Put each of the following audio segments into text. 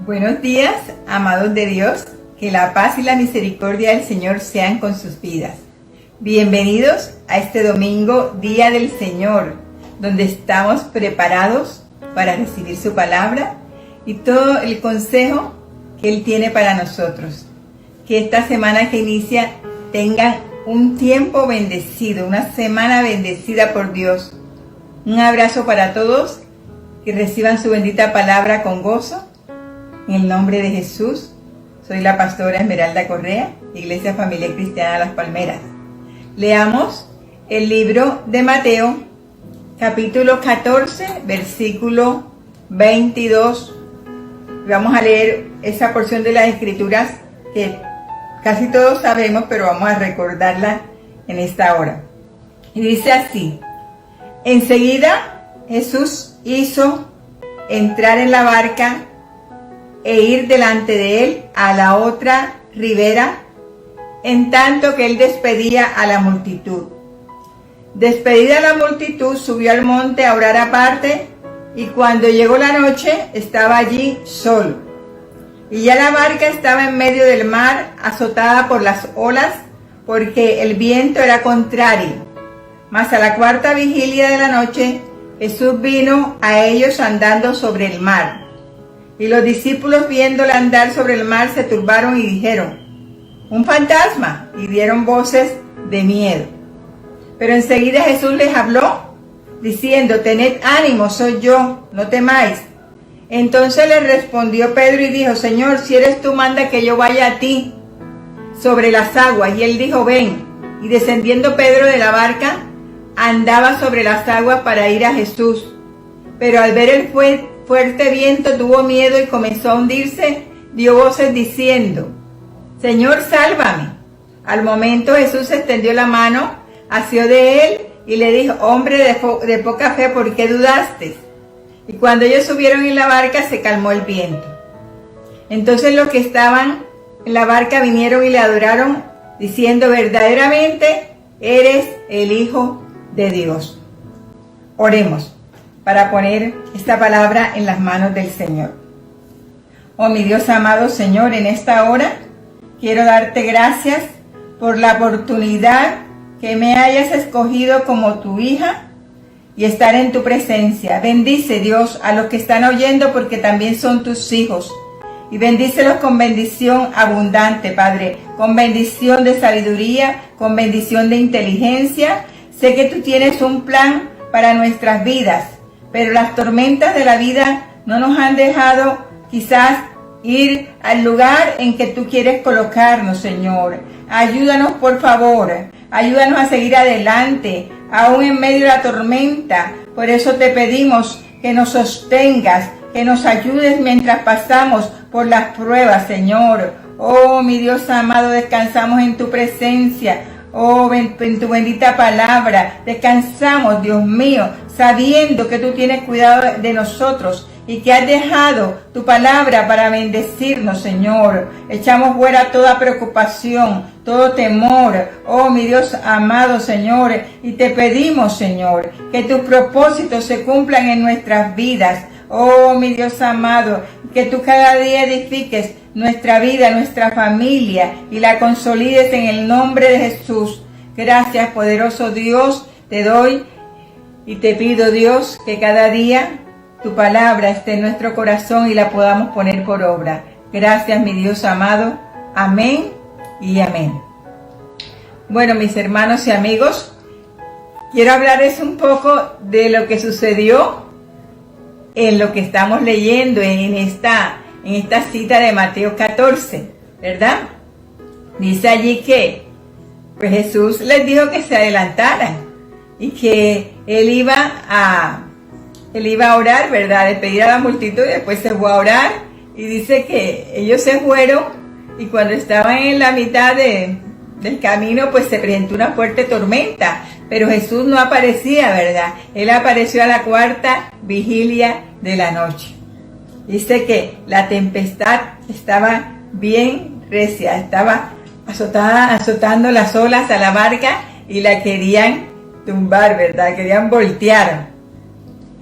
Buenos días, amados de Dios, que la paz y la misericordia del Señor sean con sus vidas. Bienvenidos a este domingo, Día del Señor, donde estamos preparados para recibir su palabra y todo el consejo que Él tiene para nosotros. Que esta semana que inicia tengan un tiempo bendecido, una semana bendecida por Dios. Un abrazo para todos, que reciban su bendita palabra con gozo. En el nombre de Jesús, soy la pastora Esmeralda Correa, Iglesia Familiar Cristiana Las Palmeras. Leamos el libro de Mateo, capítulo 14, versículo 22. Vamos a leer esa porción de las Escrituras que casi todos sabemos, pero vamos a recordarla en esta hora. Y dice así: enseguida Jesús hizo entrar en la barca e ir delante de él a la otra ribera, en tanto que él despedía a la multitud. Despedida la multitud, subió al monte a orar aparte, y cuando llegó la noche, estaba allí solo. Y ya la barca estaba en medio del mar, azotada por las olas, porque el viento era contrario. Mas a la cuarta vigilia de la noche, Jesús vino a ellos andando sobre el mar. Y los discípulos, viéndole andar sobre el mar, se turbaron y dijeron: ¡un fantasma! Y dieron voces de miedo. Pero enseguida Jesús les habló, diciendo: tened ánimo, soy yo, no temáis. Entonces le respondió Pedro y dijo: Señor, si eres tú, manda que yo vaya a ti sobre las aguas. Y él dijo: ven. Y descendiendo Pedro de la barca, andaba sobre las aguas para ir a Jesús. Pero al ver el fuerte viento, tuvo miedo y comenzó a hundirse. Dio voces diciendo: Señor, sálvame. Al momento Jesús extendió la mano, asió de él y le dijo: hombre de poca fe, ¿por qué dudaste? Y cuando ellos subieron en la barca, se calmó el viento. Entonces los que estaban en la barca vinieron y le adoraron, diciendo: verdaderamente eres el Hijo de Dios. Oremos para poner esta palabra en las manos del Señor. Oh mi Dios amado Señor, en esta hora quiero darte gracias por la oportunidad que me hayas escogido como tu hija y estar en tu presencia. Bendice, Dios, a los que están oyendo, porque también son tus hijos. Y bendícelos con bendición abundante, Padre, con bendición de sabiduría, con bendición de inteligencia. Sé que tú tienes un plan para nuestras vidas, pero las tormentas de la vida no nos han dejado quizás ir al lugar en que tú quieres colocarnos, Señor. Ayúdanos, por favor. Ayúdanos a seguir adelante, aún en medio de la tormenta. Por eso te pedimos que nos sostengas, que nos ayudes mientras pasamos por las pruebas, Señor. Oh, mi Dios amado, descansamos en tu presencia. Oh, en tu bendita palabra. Descansamos, Dios mío, sabiendo que tú tienes cuidado de nosotros y que has dejado tu palabra para bendecirnos, Señor. Echamos fuera toda preocupación, todo temor, oh mi Dios amado, Señor, y te pedimos, Señor, que tus propósitos se cumplan en nuestras vidas. Oh mi Dios amado, que tú cada día edifiques nuestra vida, nuestra familia, y la consolides en el nombre de Jesús. Gracias, poderoso Dios, te doy y te pido, Dios, que cada día tu palabra esté en nuestro corazón y la podamos poner por obra. Gracias, mi Dios amado. Amén y amén. Bueno, mis hermanos y amigos, quiero hablarles un poco de lo que sucedió en lo que estamos leyendo en esta cita de Mateo 14, ¿verdad? Dice allí que pues Jesús les dijo que se adelantaran y que Él iba a orar, ¿verdad? Despedir a la multitud y después se fue a orar. Y dice que ellos se fueron y cuando estaban en la mitad del camino, pues se presentó una fuerte tormenta. Pero Jesús no aparecía, ¿verdad? Él apareció a la cuarta vigilia de la noche. Dice que la tempestad estaba bien recia, estaba azotando las olas a la barca y la querían tumbar, ¿verdad? Querían voltear.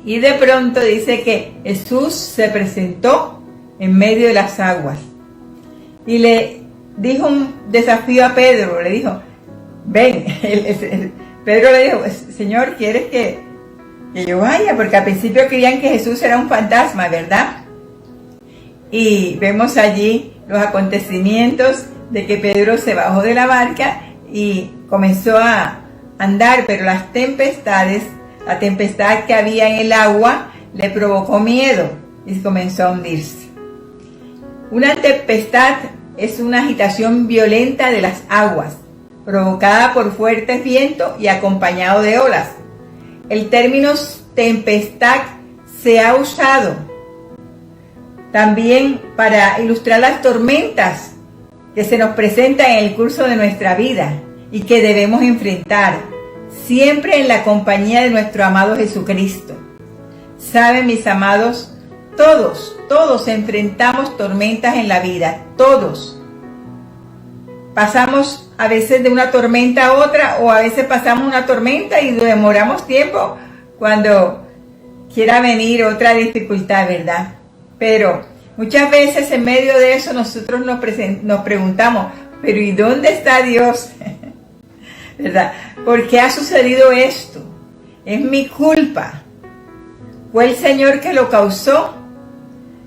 Y de pronto dice que Jesús se presentó en medio de las aguas. Y le dijo un desafío a Pedro, le dijo, ven. Pedro le dijo, Señor, ¿quieres que yo vaya? Porque al principio creían que Jesús era un fantasma, ¿verdad? Y vemos allí los acontecimientos de que Pedro se bajó de la barca y comenzó a andar, pero las tempestades, la tempestad que había en el agua le provocó miedo y comenzó a hundirse. Una tempestad es una agitación violenta de las aguas, provocada por fuertes vientos y acompañado de olas. El término tempestad se ha usado también para ilustrar las tormentas que se nos presentan en el curso de nuestra vida y que debemos enfrentar, siempre en la compañía de nuestro amado Jesucristo. Saben, mis amados, todos enfrentamos tormentas en la vida, todos. Pasamos a veces de una tormenta a otra, o a veces pasamos una tormenta y demoramos tiempo cuando quiera venir otra dificultad, ¿verdad? Pero muchas veces en medio de eso nosotros nos preguntamos, pero ¿y dónde está Dios? ¿Verdad? ¿Por qué ha sucedido esto? ¿Es mi culpa? ¿Fue el Señor que lo causó?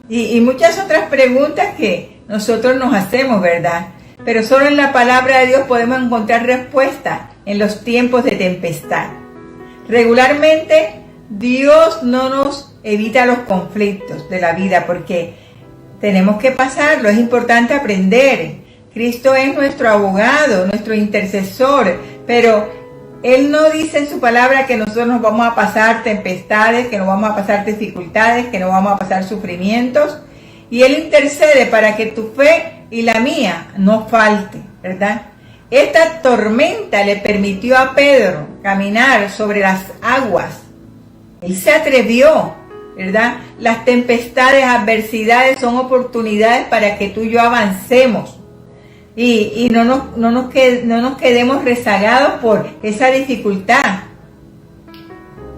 Y muchas otras preguntas que nosotros nos hacemos, ¿verdad? Pero solo en la palabra de Dios podemos encontrar respuesta en los tiempos de tempestad. Regularmente, Dios no nos evita los conflictos de la vida porque tenemos que pasarlo. Es importante aprender. Cristo es nuestro abogado, nuestro intercesor, pero Él no dice en su palabra que nosotros nos vamos a pasar tempestades, que nos vamos a pasar dificultades, que nos vamos a pasar sufrimientos. Y Él intercede para que tu fe y la mía no falte, ¿verdad? Esta tormenta le permitió a Pedro caminar sobre las aguas. Él se atrevió, ¿verdad? Las tempestades, adversidades son oportunidades para que tú y yo avancemos. Y no nos quedemos rezagados por esa dificultad.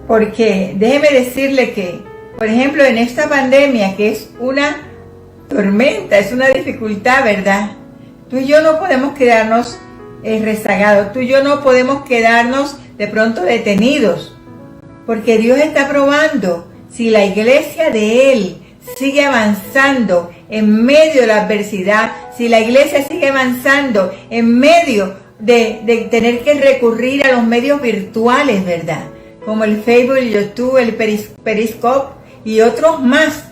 Porque déjeme decirle que, por ejemplo, en esta pandemia, que es una tormenta, es una dificultad, ¿verdad? Tú y yo no podemos quedarnos rezagados. Tú y yo no podemos quedarnos de pronto detenidos. Porque Dios está probando si la iglesia de Él sigue avanzando en medio de la adversidad, si la iglesia sigue avanzando en medio de tener que recurrir a los medios virtuales, ¿verdad? Como el Facebook, el YouTube, el Periscope y otros más.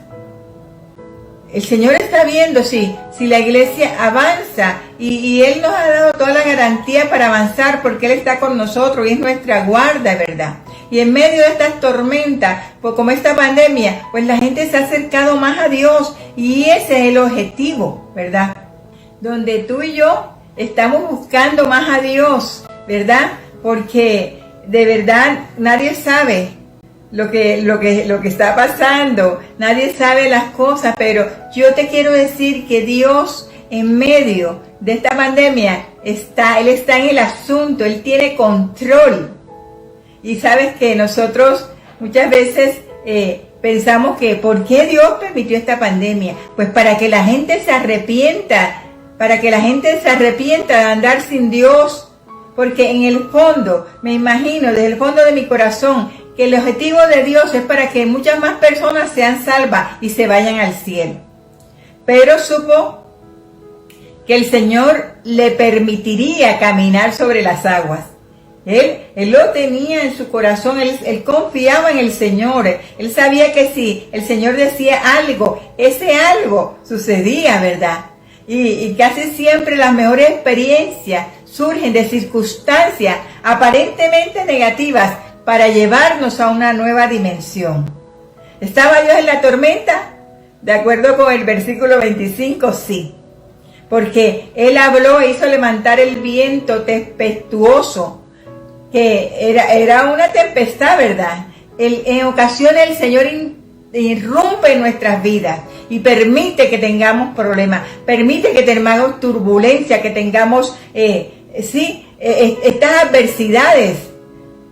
El Señor está viendo si la iglesia avanza y Él nos ha dado toda la garantía para avanzar porque Él está con nosotros y es nuestra guarda, ¿verdad? Y en medio de estas tormentas, pues como esta pandemia, pues la gente se ha acercado más a Dios y ese es el objetivo, ¿verdad? Donde tú y yo estamos buscando más a Dios, ¿verdad? Porque de verdad nadie sabe lo que está pasando, nadie sabe las cosas, pero yo te quiero decir que Dios en medio de esta pandemia Él está en el asunto, Él tiene control. Y sabes que nosotros muchas veces pensamos que ¿por qué Dios permitió esta pandemia? Pues para que la gente se arrepienta, de andar sin Dios. Porque en el fondo, me imagino, desde el fondo de mi corazón, que el objetivo de Dios es para que muchas más personas sean salvas y se vayan al cielo. Pero supo que el Señor le permitiría caminar sobre las aguas. Él lo tenía en su corazón, él confiaba en el Señor, él sabía que si el Señor decía algo, ese algo sucedía, ¿verdad? Y casi siempre las mejores experiencias surgen de circunstancias aparentemente negativas para llevarnos a una nueva dimensión. ¿Estaba Dios en la tormenta? De acuerdo con el versículo 25, sí. Porque Él habló e hizo levantar el viento tempestuoso, que era una tempestad, ¿verdad? En ocasiones el Señor irrumpe en nuestras vidas y permite que tengamos problemas, permite que tengamos turbulencia, que tengamos, estas adversidades.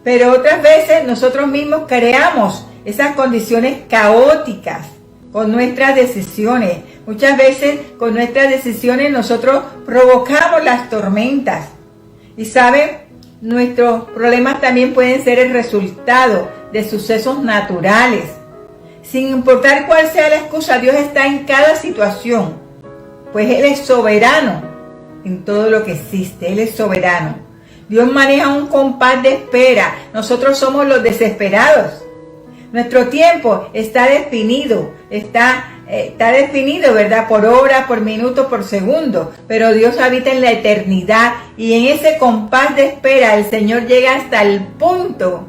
Pero otras veces nosotros mismos creamos esas condiciones caóticas con nuestras decisiones. Muchas veces con nuestras decisiones nosotros provocamos las tormentas. Y ¿saben? Nuestros problemas también pueden ser el resultado de sucesos naturales. Sin importar cuál sea la excusa, Dios está en cada situación, pues Él es soberano en todo lo que existe. Él es soberano. Dios maneja un compás de espera. Nosotros somos los desesperados. Nuestro tiempo está definido, está definido, ¿verdad? Por horas, por minutos, por segundos. Pero Dios habita en la eternidad y en ese compás de espera el Señor llega hasta el punto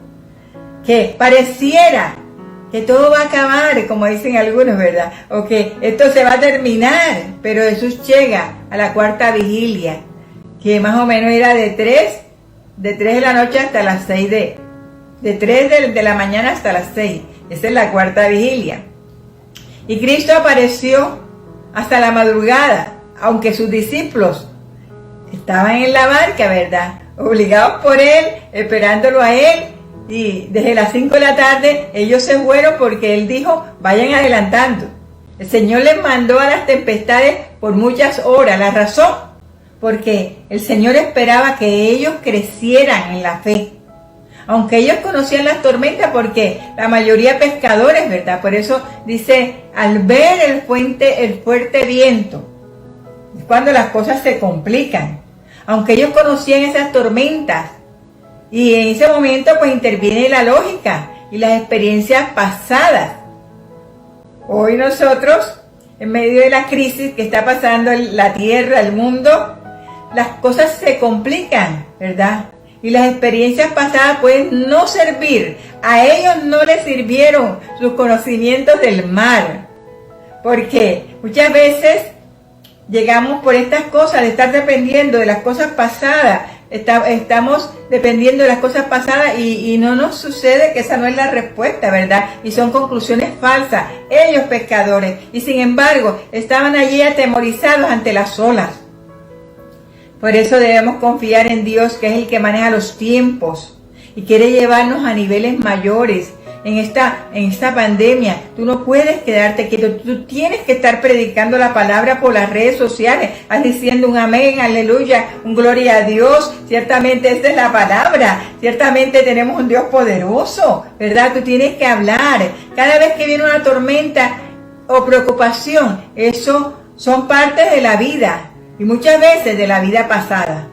que pareciera que todo va a acabar, como dicen algunos, ¿verdad? O que esto se va a terminar, pero Jesús llega a la cuarta vigilia, que más o menos era de 3 de la noche hasta las 6 de 3 de la mañana hasta las 6. Esa es la cuarta vigilia. Y Cristo apareció hasta la madrugada, aunque sus discípulos estaban en la barca, ¿verdad? Obligados por Él, esperándolo a Él. Y desde las 5 de la tarde ellos se fueron porque Él dijo, vayan adelantando. El Señor les mandó a las tempestades por muchas horas. La razón, porque el Señor esperaba que ellos crecieran en la fe. Aunque ellos conocían las tormentas, porque la mayoría pescadores, ¿verdad? Por eso dice, al ver el fuerte viento, es cuando las cosas se complican. Aunque ellos conocían esas tormentas, y en ese momento pues interviene la lógica y las experiencias pasadas. Hoy nosotros, en medio de la crisis que está pasando en la tierra, el mundo, las cosas se complican, ¿verdad? Y las experiencias pasadas pueden no servir. A ellos no les sirvieron sus conocimientos del mar. Porque muchas veces llegamos por estas cosas de estar dependiendo de las cosas pasadas. Estamos dependiendo de las cosas pasadas y no nos sucede que esa no es la respuesta, ¿verdad? Y son conclusiones falsas. Ellos pescadores. Y sin embargo, estaban allí atemorizados ante las olas. Por eso debemos confiar en Dios, que es el que maneja los tiempos y quiere llevarnos a niveles mayores. En esta pandemia, tú no puedes quedarte quieto, tú tienes que estar predicando la palabra por las redes sociales, diciendo un amén, aleluya, un gloria a Dios. Ciertamente esta es la palabra, ciertamente tenemos un Dios poderoso, ¿verdad? Tú tienes que hablar. Cada vez que viene una tormenta o preocupación, eso son partes de la vida. Y muchas veces de la vida pasada.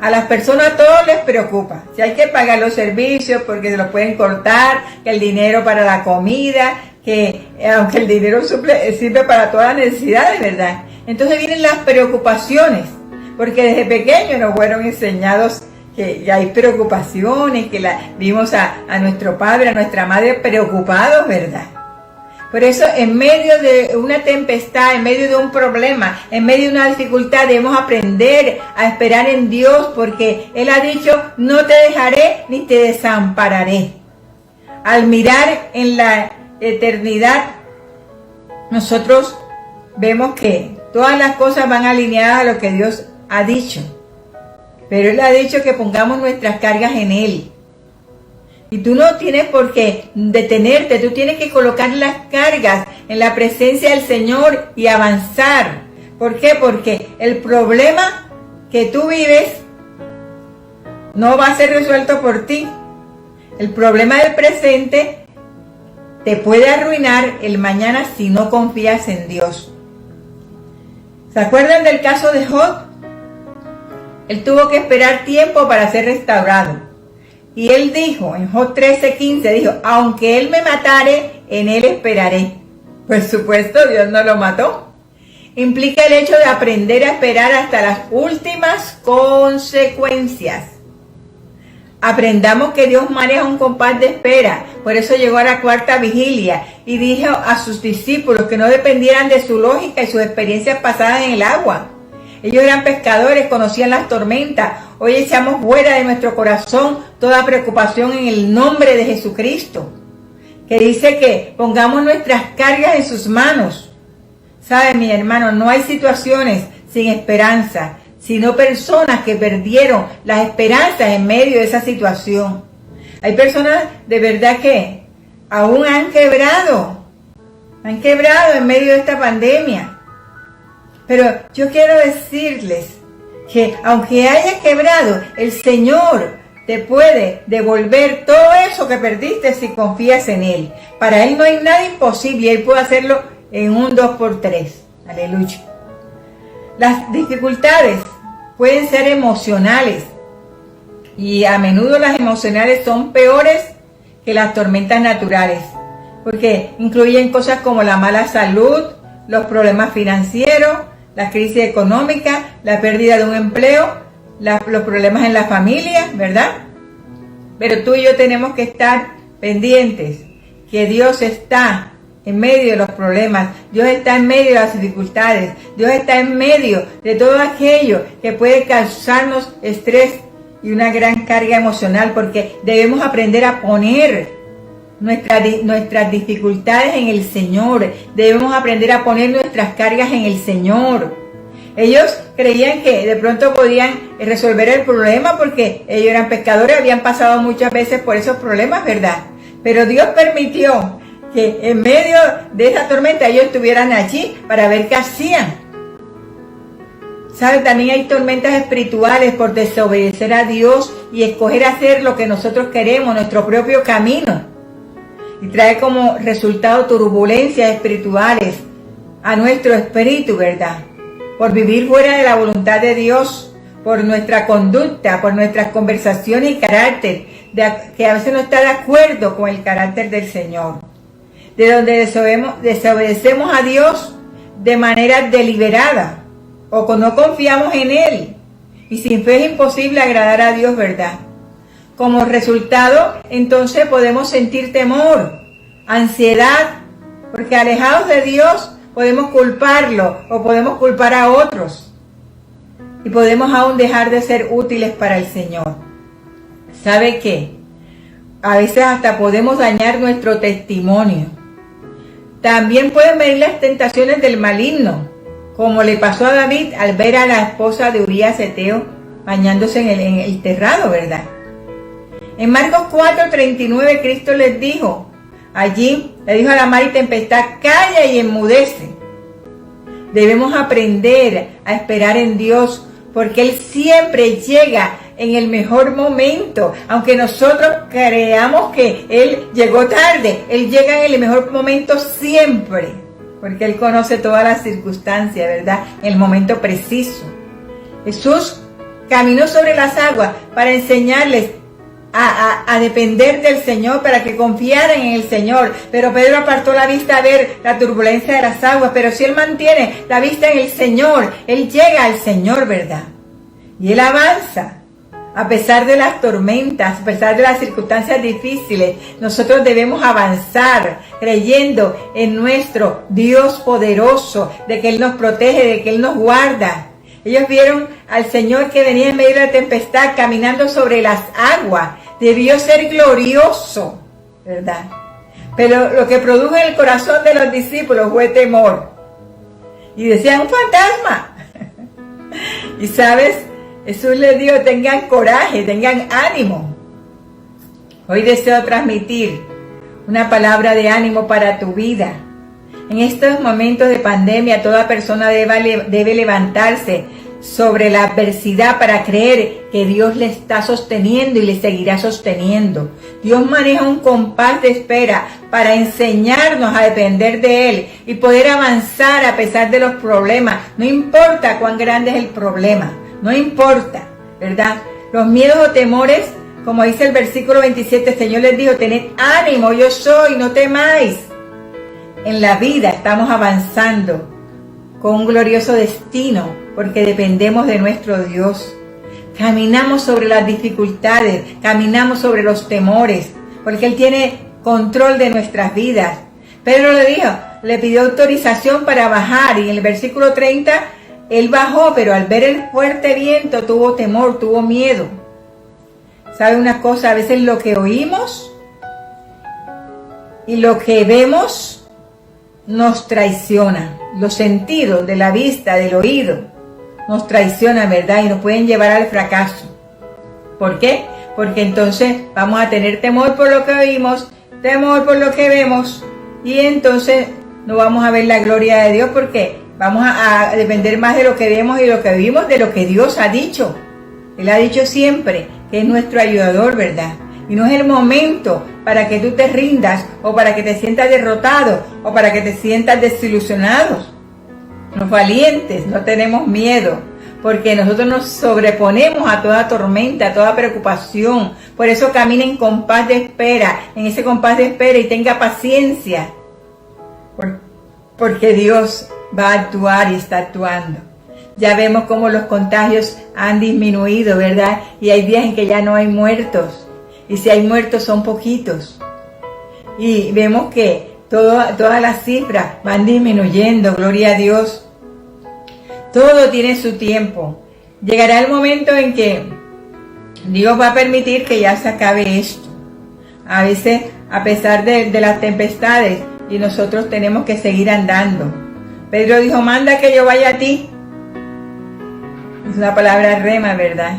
A las personas todo les preocupa. Si hay que pagar los servicios porque se los pueden cortar, que el dinero para la comida, que aunque el dinero sirve para todas las necesidades, ¿verdad? Entonces vienen las preocupaciones, porque desde pequeños nos fueron enseñados que hay preocupaciones, que vimos a nuestro padre, a nuestra madre preocupados, ¿verdad? Por eso, en medio de una tempestad, en medio de un problema, en medio de una dificultad, debemos aprender a esperar en Dios, porque Él ha dicho, no te dejaré ni te desampararé. Al mirar en la eternidad, nosotros vemos que todas las cosas van alineadas a lo que Dios ha dicho. Pero Él ha dicho que pongamos nuestras cargas en Él. Y tú no tienes por qué detenerte, tú tienes que colocar las cargas en la presencia del Señor y avanzar. ¿Por qué? Porque el problema que tú vives no va a ser resuelto por ti. El problema del presente te puede arruinar el mañana si no confías en Dios. ¿Se acuerdan del caso de Job? Él tuvo que esperar tiempo para ser restaurado. Y él dijo, en Job 13:15, dijo, aunque él me matare, en él esperaré. Por supuesto, Dios no lo mató. Implica el hecho de aprender a esperar hasta las últimas consecuencias. Aprendamos que Dios maneja un compás de espera. Por eso llegó a la cuarta vigilia y dijo a sus discípulos que no dependieran de su lógica y sus experiencias pasadas en el agua. Ellos eran pescadores, conocían las tormentas. Hoy echamos fuera de nuestro corazón toda preocupación en el nombre de Jesucristo, que dice que pongamos nuestras cargas en sus manos. ¿Sabes, mi hermano? No hay situaciones sin esperanza, sino personas que perdieron las esperanzas en medio de esa situación. Hay personas de verdad que aún han quebrado Han quebrado en medio de esta pandemia. Pero yo quiero decirles que aunque haya quebrado, el Señor te puede devolver todo eso que perdiste si confías en Él. Para Él no hay nada imposible. Él puede hacerlo en un 2x3. Aleluya. Las dificultades pueden ser emocionales. Y a menudo las emocionales son peores que las tormentas naturales. Porque incluyen cosas como la mala salud, los problemas financieros, la crisis económica, la pérdida de un empleo, los problemas en la familia, ¿verdad? Pero tú y yo tenemos que estar pendientes que Dios está en medio de los problemas, Dios está en medio de las dificultades, Dios está en medio de todo aquello que puede causarnos estrés y una gran carga emocional, porque debemos aprender a poner nuestras dificultades en el Señor, debemos aprender a poner nuestras cargas en el Señor. Ellos creían que de pronto podían resolver el problema porque ellos eran pescadores, habían pasado muchas veces por esos problemas, ¿verdad? Pero Dios permitió que en medio de esa tormenta ellos estuvieran allí para ver qué hacían. ¿Sabe? También hay tormentas espirituales por desobedecer a Dios y escoger hacer lo que nosotros queremos, nuestro propio camino. Y trae como resultado turbulencias espirituales a nuestro espíritu, ¿verdad? Por vivir fuera de la voluntad de Dios, por nuestra conducta, por nuestras conversaciones y carácter, que a veces no está de acuerdo con el carácter del Señor. De donde desobedecemos a Dios de manera deliberada, o que no confiamos en Él, y sin fe es imposible agradar a Dios, ¿verdad? Como resultado, entonces podemos sentir temor, ansiedad, porque alejados de Dios podemos culparlo o podemos culpar a otros y podemos aún dejar de ser útiles para el Señor. ¿Sabe qué? A veces hasta podemos dañar nuestro testimonio. También pueden venir las tentaciones del maligno, como le pasó a David al ver a la esposa de Urías Eteo bañándose en el terrado, ¿verdad? En Marcos 4:39 Cristo les dijo, allí le dijo a la mar y tempestad, calla y enmudece. Debemos aprender a esperar en Dios, porque Él siempre llega en el mejor momento. Aunque nosotros creamos que Él llegó tarde, Él llega en el mejor momento siempre, porque Él conoce todas las circunstancias, ¿verdad? En el momento preciso. Jesús caminó sobre las aguas para enseñarles a depender del Señor, para que confiaran en el Señor. Pero Pedro apartó la vista a ver la turbulencia de las aguas. Pero si él mantiene la vista en el Señor, él llega al Señor, ¿verdad? Y él avanza. A pesar de las tormentas, a pesar de las circunstancias difíciles, nosotros debemos avanzar creyendo en nuestro Dios poderoso, de que Él nos protege, de que Él nos guarda. Ellos vieron al Señor que venía en medio de la tempestad, caminando sobre las aguas. Debió ser glorioso, ¿verdad? Pero lo que produjo en el corazón de los discípulos fue temor. Y decían, un fantasma. Y sabes, Jesús les dijo, tengan coraje, tengan ánimo. Hoy deseo transmitir una palabra de ánimo para tu vida. En estos momentos de pandemia, toda persona debe levantarse sobre la adversidad para creer que Dios le está sosteniendo y le seguirá sosteniendo. Dios maneja un compás de espera para enseñarnos a depender de Él y poder avanzar a pesar de los problemas. No importa cuán grande es el problema, no importa, ¿verdad? Los miedos o temores, como dice el versículo 27, el Señor les dijo, tened ánimo, yo soy, no temáis. En la vida estamos avanzando con un glorioso destino, porque dependemos de nuestro Dios. Caminamos sobre las dificultades, caminamos sobre los temores, porque Él tiene control de nuestras vidas. Pedro le pidió autorización para bajar, y en el versículo 30, Él bajó, pero al ver el fuerte viento tuvo temor, tuvo miedo. ¿Sabe una cosa? A veces lo que oímos y lo que vemos nos traiciona. Los sentidos de la vista, del oído, nos traicionan, ¿verdad? Y nos pueden llevar al fracaso. ¿Por qué? Porque entonces vamos a tener temor por lo que oímos, temor por lo que vemos, y entonces no vamos a ver la gloria de Dios, porque vamos a depender más de lo que vemos y lo que vivimos, de lo que Dios ha dicho. Él ha dicho siempre que es nuestro ayudador, ¿verdad? Y no es el momento para que tú te rindas, o para que te sientas derrotado, o para que te sientas desilusionado. Los valientes no tenemos miedo, porque nosotros nos sobreponemos a toda tormenta, a toda preocupación. Por eso camina en compás de espera, en ese compás de espera, y tenga paciencia, porque Dios va a actuar y está actuando. Ya vemos cómo los contagios han disminuido, ¿verdad? Y hay días en que ya no hay muertos, y si hay muertos son poquitos. Y vemos que todas las cifras van disminuyendo, gloria a Dios. Todo tiene su tiempo. Llegará el momento en que Dios va a permitir que ya se acabe esto. A veces, a pesar de las tempestades, y nosotros tenemos que seguir andando. Pedro dijo, manda que yo vaya a ti. Es una palabra rema, ¿verdad?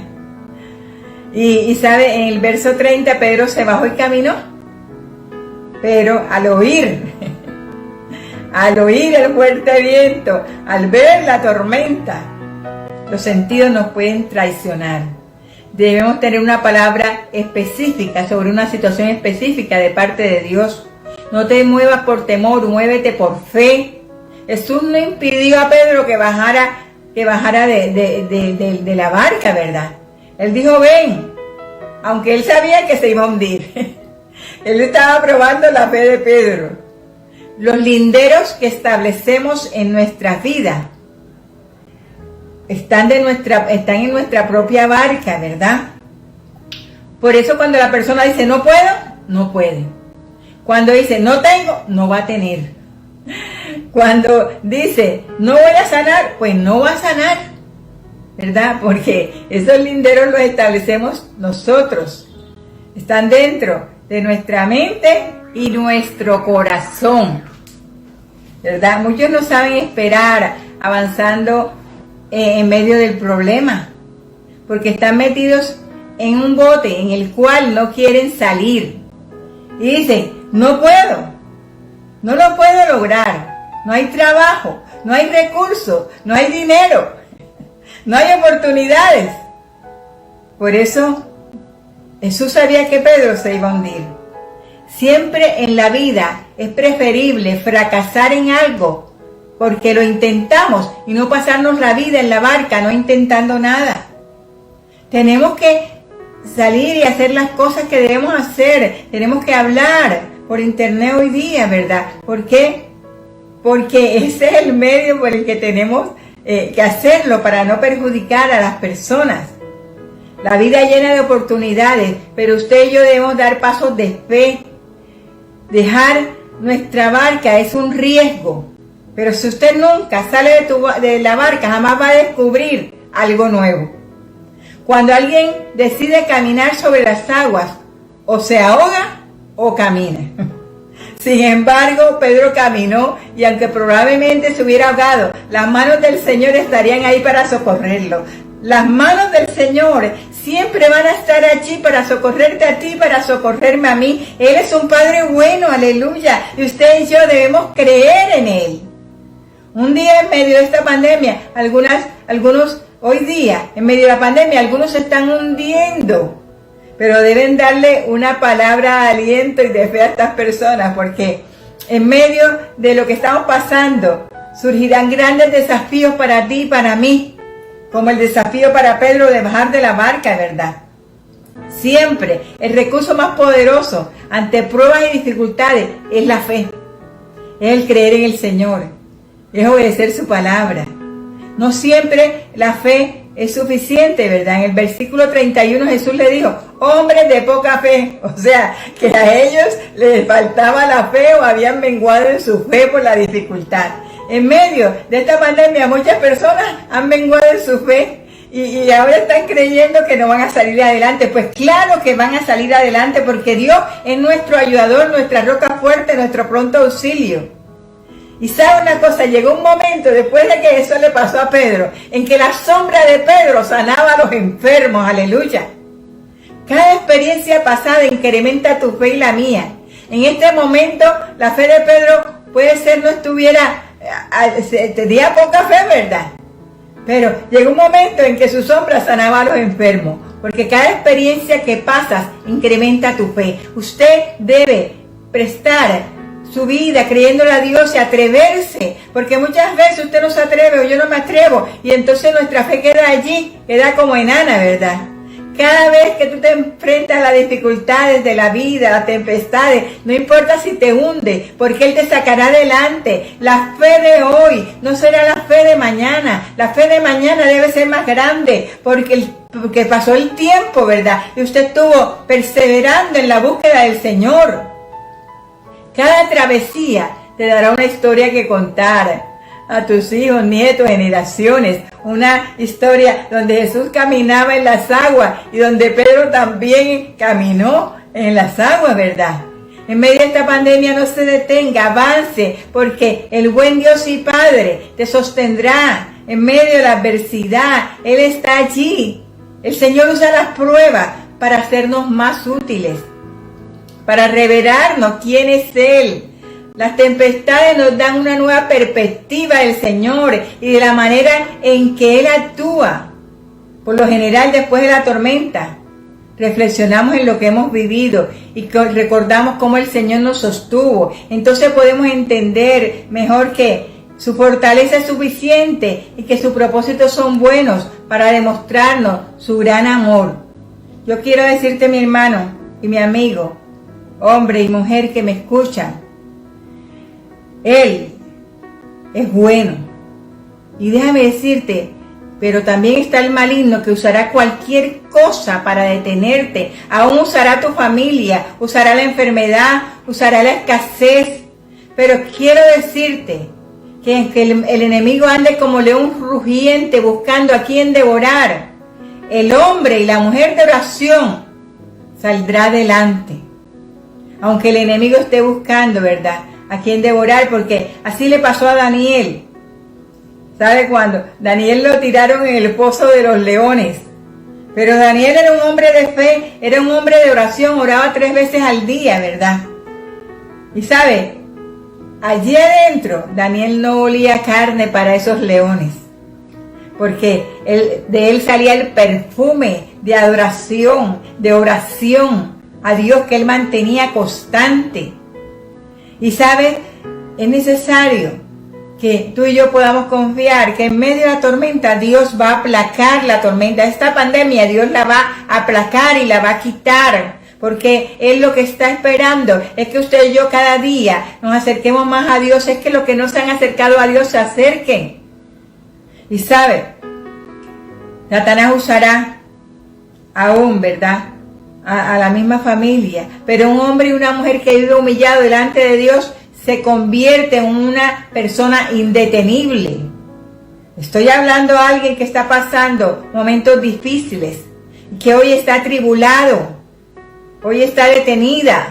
Y sabe, en el verso 30, Pedro se bajó y caminó. Pero al oír el fuerte viento, al ver la tormenta, los sentidos nos pueden traicionar. Debemos tener una palabra específica sobre una situación específica de parte de Dios. No te muevas por temor, muévete por fe. Jesús no impidió a Pedro que bajara de la barca, ¿verdad? Él dijo, ven, aunque él sabía que se iba a hundir. Él estaba probando la fe de Pedro. Los linderos que establecemos en nuestra vida están en nuestra propia barca, ¿verdad? Por eso cuando la persona dice no puedo, no puede. Cuando dice no tengo, no va a tener. Cuando dice no voy a sanar, pues no va a sanar, ¿verdad? Porque esos linderos los establecemos nosotros. Están dentro de nuestra mente y nuestro corazón, ¿verdad? Muchos no saben esperar avanzando en medio del problema, porque están metidos en un bote en el cual no quieren salir. Y dicen, no puedo, no lo puedo lograr, no hay trabajo, no hay recursos, no hay dinero, no hay oportunidades. Por eso Jesús sabía que Pedro se iba a hundir. Siempre en la vida es preferible fracasar en algo porque lo intentamos y no pasarnos la vida en la barca no intentando nada. Tenemos que salir y hacer las cosas que debemos hacer. Tenemos que hablar por internet hoy día, ¿verdad? ¿Por qué? Porque ese es el medio por el que tenemos que hacerlo para no perjudicar a las personas. La vida llena de oportunidades, pero usted y yo debemos dar pasos de fe. Dejar nuestra barca es un riesgo, pero si usted nunca sale de la barca, jamás va a descubrir algo nuevo. Cuando alguien decide caminar sobre las aguas, o se ahoga o camina. Sin embargo, Pedro caminó y aunque probablemente se hubiera ahogado, las manos del Señor estarían ahí para socorrerlo. Las manos del Señor siempre van a estar allí para socorrerte a ti, para socorrerme a mí. Él es un Padre bueno, aleluya. Y usted y yo debemos creer en Él. Un día en medio de esta pandemia, algunos hoy día, en medio de la pandemia, algunos se están hundiendo. Pero deben darle una palabra de aliento y de fe a estas personas, porque en medio de lo que estamos pasando, surgirán grandes desafíos para ti y para mí. Como el desafío para Pedro de bajar de la barca, ¿verdad? Siempre el recurso más poderoso ante pruebas y dificultades es la fe. Es el creer en el Señor. Es obedecer su palabra. No siempre la fe es suficiente, ¿verdad? En el versículo 31 Jesús le dijo, hombres de poca fe. O sea, que a ellos les faltaba la fe o habían menguado en su fe por la dificultad. En medio de esta pandemia muchas personas han menguado en su fe y ahora están creyendo que no van a salir adelante. Pues claro que van a salir adelante porque Dios es nuestro ayudador, nuestra roca fuerte, nuestro pronto auxilio. Y sabe una cosa, llegó un momento después de que eso le pasó a Pedro, en que la sombra de Pedro sanaba a los enfermos, aleluya. Cada experiencia pasada incrementa tu fe y la mía. En este momento la fe de Pedro puede ser no estuviera, tenía poca fe, ¿verdad? Pero llegó un momento en que su sombra sanaba a los enfermos, porque cada experiencia que pasas incrementa tu fe. Usted debe prestar su vida creyéndole a Dios y atreverse, porque muchas veces usted no se atreve o yo no me atrevo, y entonces nuestra fe queda allí, queda como enana, ¿verdad? Cada vez que tú te enfrentas a las dificultades de la vida, las tempestades, no importa si te hunde, porque Él te sacará adelante. La fe de hoy no será la fe de mañana. La fe de mañana debe ser más grande, porque pasó el tiempo, ¿verdad? Y usted estuvo perseverando en la búsqueda del Señor. Cada travesía te dará una historia que contar a tus hijos, nietos, generaciones. Una historia donde Jesús caminaba en las aguas y donde Pedro también caminó en las aguas, ¿verdad? En medio de esta pandemia no se detenga, avance, porque el buen Dios y Padre te sostendrá en medio de la adversidad. Él está allí. El Señor usa las pruebas para hacernos más útiles, para revelarnos quién es Él. Las tempestades nos dan una nueva perspectiva del Señor y de la manera en que Él actúa. Por lo general, después de la tormenta, reflexionamos en lo que hemos vivido y recordamos cómo el Señor nos sostuvo. Entonces podemos entender mejor que su fortaleza es suficiente y que sus propósitos son buenos para demostrarnos su gran amor. Yo quiero decirte, mi hermano y mi amigo, hombre y mujer que me escuchan, Él es bueno. Y déjame decirte, pero también está el maligno que usará cualquier cosa para detenerte. Aún usará tu familia, usará la enfermedad, usará la escasez. Pero quiero decirte que el enemigo ande como león rugiente buscando a quien devorar. El hombre y la mujer de oración saldrá adelante. Aunque el enemigo esté buscando, ¿verdad?, a quien devorar, porque así le pasó a Daniel. ¿Sabe cuándo? Daniel lo tiraron en el pozo de los leones. Pero Daniel era un hombre de fe, era un hombre de oración, oraba 3 veces al día, ¿verdad? Y sabe, allí adentro Daniel no olía carne para esos leones, porque de él salía el perfume de adoración, de oración a Dios que él mantenía constante. Y sabes, es necesario que tú y yo podamos confiar que en medio de la tormenta Dios va a aplacar la tormenta. Esta pandemia Dios la va a aplacar y la va a quitar, porque Él lo que está esperando es que usted y yo cada día nos acerquemos más a Dios. Es que los que no se han acercado a Dios se acerquen. Y sabe, Satanás usará aún, ¿verdad?, a la misma familia, pero un hombre y una mujer que vive humillado delante de Dios se convierte en una persona indetenible. Estoy hablando a alguien que está pasando momentos difíciles, que hoy está atribulado, hoy está detenida,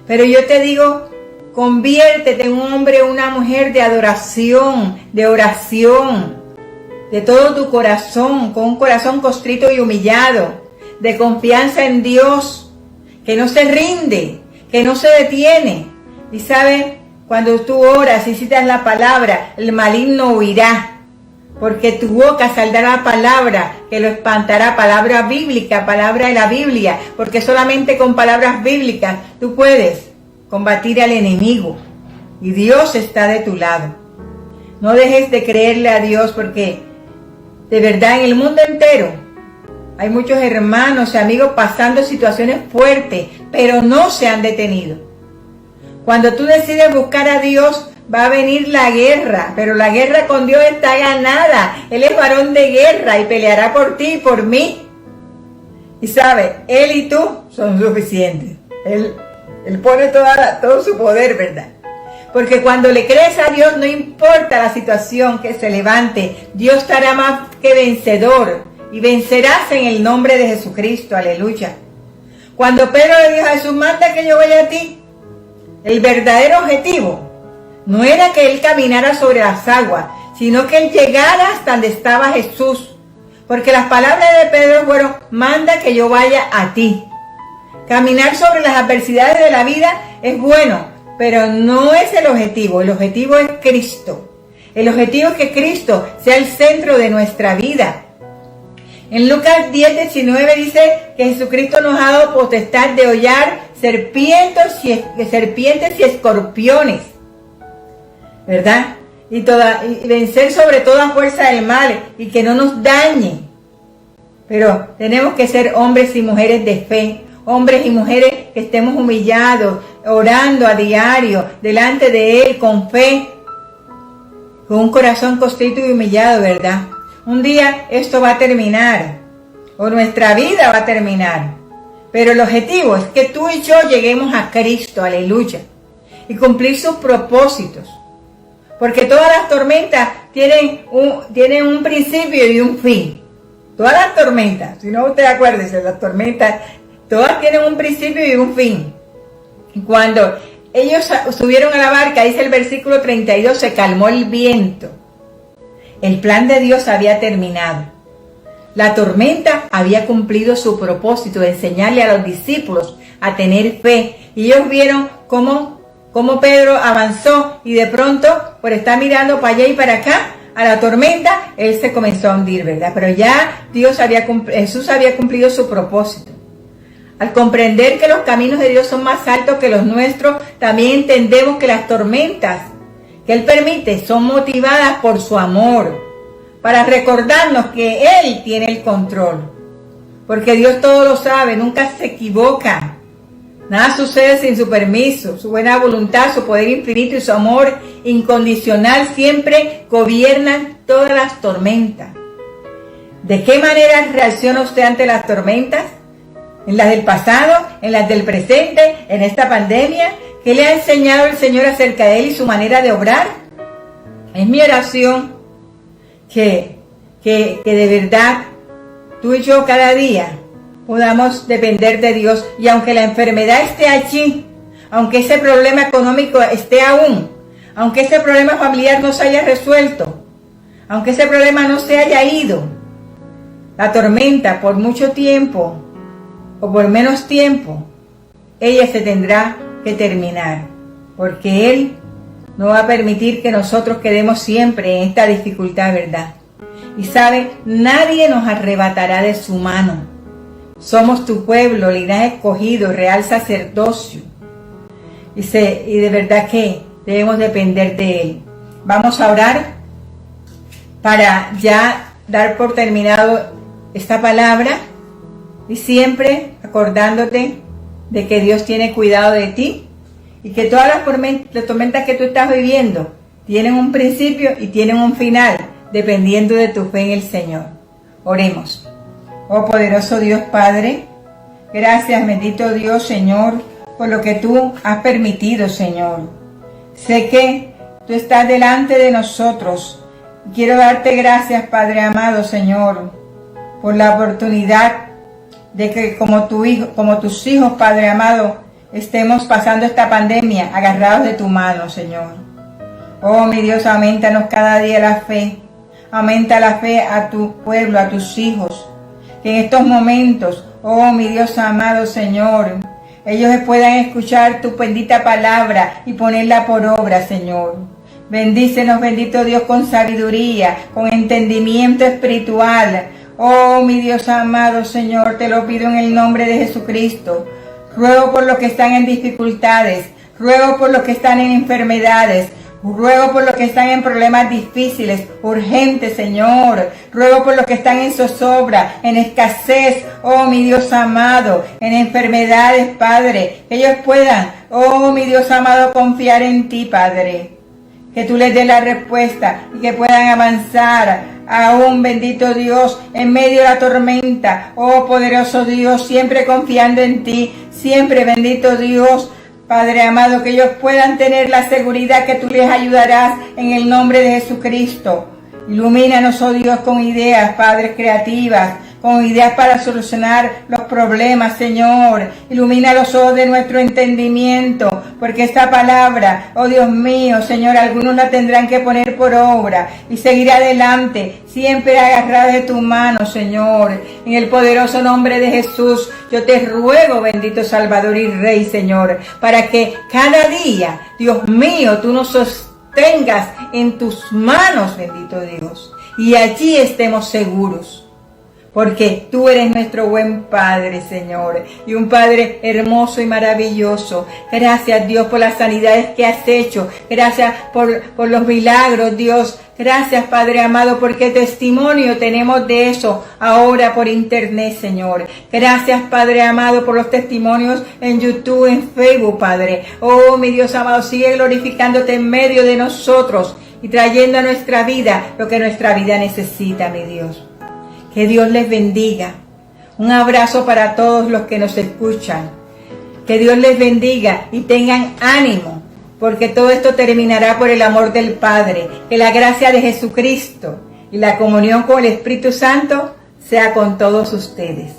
pero yo te digo, conviértete en un hombre o una mujer de adoración, de oración, de todo tu corazón, con un corazón contrito y humillado, de confianza en Dios, que no se rinde, que no se detiene. Y sabe, cuando tú oras y citas la palabra, el maligno huirá, porque tu boca saldrá palabra que lo espantará, palabra bíblica, palabra de la Biblia, porque solamente con palabras bíblicas tú puedes combatir al enemigo y Dios está de tu lado. No dejes de creerle a Dios, porque de verdad en el mundo entero hay muchos hermanos y amigos pasando situaciones fuertes, pero no se han detenido. Cuando tú decides buscar a Dios, va a venir la guerra, pero la guerra con Dios está ganada. Él es varón de guerra y peleará por ti y por mí. Y sabe, Él y tú son suficientes. Él pone todo su poder, ¿verdad? Porque cuando le crees a Dios, no importa la situación que se levante, Dios estará más que vencedor. Y vencerás en el nombre de Jesucristo, aleluya. Cuando Pedro le dijo a Jesús, manda que yo vaya a ti, el verdadero objetivo no era que él caminara sobre las aguas, sino que él llegara hasta donde estaba Jesús. Porque las palabras de Pedro fueron, manda que yo vaya a ti. Caminar sobre las adversidades de la vida es bueno, pero no es el objetivo es Cristo. El objetivo es que Cristo sea el centro de nuestra vida. En Lucas 10:19 dice que Jesucristo nos ha dado potestad de hollar serpientes y escorpiones, ¿verdad? Y vencer sobre toda fuerza del mal y que no nos dañe. Pero tenemos que ser hombres y mujeres de fe, hombres y mujeres que estemos humillados, orando a diario delante de Él con fe, con un corazón contrito y humillado, ¿verdad? Un día esto va a terminar, o nuestra vida va a terminar, pero el objetivo es que tú y yo lleguemos a Cristo, aleluya, y cumplir sus propósitos, porque todas las tormentas tienen un principio y un fin. Todas las tormentas, si no usted acuérdese, las tormentas, todas tienen un principio y un fin. Y cuando ellos subieron a la barca, dice el versículo 32, se calmó el viento. El plan de Dios había terminado. La tormenta había cumplido su propósito de enseñarle a los discípulos a tener fe. Y ellos vieron cómo Pedro avanzó y de pronto, por estar mirando para allá y para acá, a la tormenta, él se comenzó a hundir, ¿verdad? Pero ya Jesús había cumplido su propósito. Al comprender que los caminos de Dios son más altos que los nuestros, también entendemos que las tormentas que Él permite son motivadas por su amor, para recordarnos que Él tiene el control. Porque Dios todo lo sabe, nunca se equivoca. Nada sucede sin su permiso, su buena voluntad, su poder infinito y su amor incondicional siempre gobiernan todas las tormentas. ¿De qué manera reacciona usted ante las tormentas? ¿En las del pasado? ¿En las del presente? ¿En esta pandemia? ¿Qué le ha enseñado el Señor acerca de Él y su manera de obrar? Es mi oración que de verdad tú y yo cada día podamos depender de Dios, y aunque la enfermedad esté allí, aunque ese problema económico esté aún, aunque ese problema familiar no se haya resuelto, aunque ese problema no se haya ido, la tormenta por mucho tiempo o por menos tiempo, ella se tendrá que terminar, porque Él no va a permitir que nosotros quedemos siempre en esta dificultad, ¿verdad? Y sabe, nadie nos arrebatará de su mano. Somos tu pueblo, linaje escogido, real sacerdocio. Y de verdad que debemos depender de Él. Vamos a orar para ya dar por terminado esta palabra, y siempre acordándote de que Dios tiene cuidado de ti y que todas las tormentas que tú estás viviendo tienen un principio y tienen un final, dependiendo de tu fe en el Señor. Oremos. Oh poderoso Dios Padre, gracias, bendito Dios, Señor, por lo que tú has permitido, Señor. Sé que tú estás delante de nosotros. Quiero darte gracias, Padre amado, Señor, por la oportunidad de que como tus hijos, Padre amado, estemos pasando esta pandemia agarrados de tu mano, Señor. Oh, mi Dios, aumentanos cada día la fe. Aumenta la fe a tu pueblo, a tus hijos. Que en estos momentos, oh mi Dios amado Señor, ellos puedan escuchar tu bendita palabra y ponerla por obra, Señor. Bendícenos, bendito Dios, con sabiduría, con entendimiento espiritual. Oh mi Dios amado Señor, te lo pido en el nombre de Jesucristo. Ruego por los que están en dificultades, ruego por los que están en enfermedades, ruego por los que están en problemas difíciles, urgentes, Señor. Ruego por los que están en zozobra, en escasez, oh mi Dios amado, en enfermedades, Padre. Que ellos puedan, oh mi Dios amado, confiar en ti, Padre. Que tú les des la respuesta y que puedan avanzar aún, bendito Dios, en medio de la tormenta. Oh poderoso Dios, siempre confiando en ti, siempre, bendito Dios, Padre amado, que ellos puedan tener la seguridad que tú les ayudarás en el nombre de Jesucristo. Ilumínanos, oh Dios, con ideas, Padre, creativas, con ideas para solucionar los problemas, Señor. Ilumina los ojos de nuestro entendimiento, porque esta palabra, oh Dios mío, Señor, algunos la tendrán que poner por obra y seguir adelante, siempre agarrada de tu mano, Señor. En el poderoso nombre de Jesús, yo te ruego, bendito Salvador y Rey, Señor, para que cada día, Dios mío, tú nos sostengas en tus manos, bendito Dios, y allí estemos seguros. Porque tú eres nuestro buen Padre, Señor, y un Padre hermoso y maravilloso. Gracias, Dios, por las sanidades que has hecho. Gracias por los milagros, Dios. Gracias, Padre amado, porque testimonio tenemos de eso ahora por internet, Señor. Gracias, Padre amado, por los testimonios en YouTube, en Facebook, Padre. Oh, mi Dios amado, sigue glorificándote en medio de nosotros y trayendo a nuestra vida lo que nuestra vida necesita, mi Dios. Que Dios les bendiga. Un abrazo para todos los que nos escuchan. Que Dios les bendiga y tengan ánimo, porque todo esto terminará por el amor del Padre. Que la gracia de Jesucristo y la comunión con el Espíritu Santo sea con todos ustedes.